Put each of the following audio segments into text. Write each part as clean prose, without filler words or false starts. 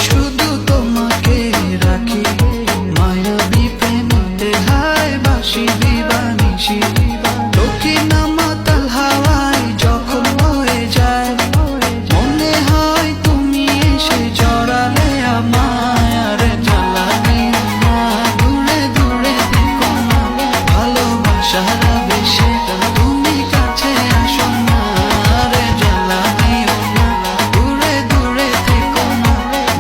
শুধু তোমাকে রাখি, মায়াবী প্রেমেতে হায় বাসি দিবানিশি। দক্ষিণ মাতাল হাওয়ায় যখন বয়ে যায়, মনে হয় তুমি এসে জড়ালে আমায়। আর জ্বালা দিও না, দূরে দূরে থেকো না, ভালোবাসার আবেশে তুমি কাছে আসো না। আর জ্বালা দিও না, দূরে দূরে থেকো না,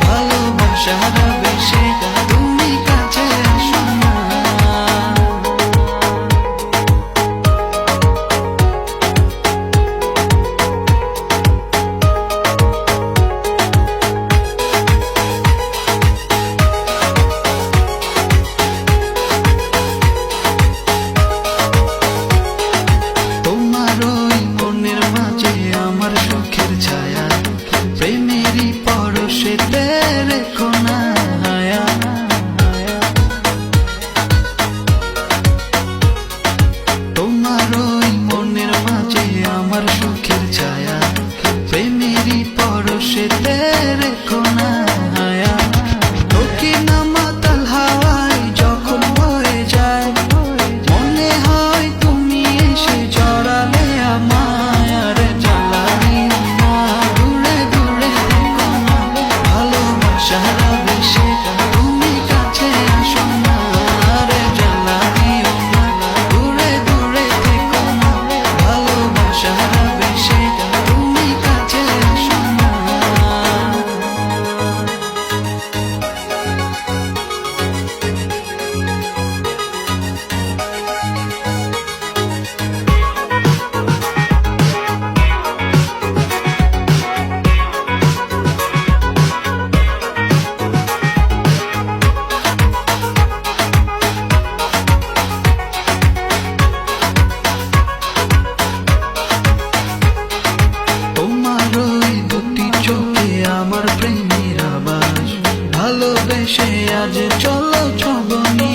ভালোবাসার আবেশে তুমি কাছে আসো না। তোমার ওই মনের মাঝে আমার সুখের ছায়া, প্রেমেরই পরশেতে রেখো না হায়া। তোমার ওই মনের মাঝে আমার সুখের ছায়া, প্রেমেরই পরশেতে রেখো না হায়া। দক্ষিণ মাতাল হাওয়ায় যখন বয়ে যায়, মনে হয় তুমি এসে জড়ালে আমায়। আর জ্বালা দিও না, দূরে দূরে থেকো না, ভালোবাসার আবেশে তুমি কাছে আসো না। আর জ্বালা দিও না, দূরে দূরে থেকো না, ভালোবাসার আবেশে তুমি কাছে আসো না। তোমার ওই দুটি চোখে আমার প্রেমের আবাস, ভালোবেসে আজ চলো ছবনি।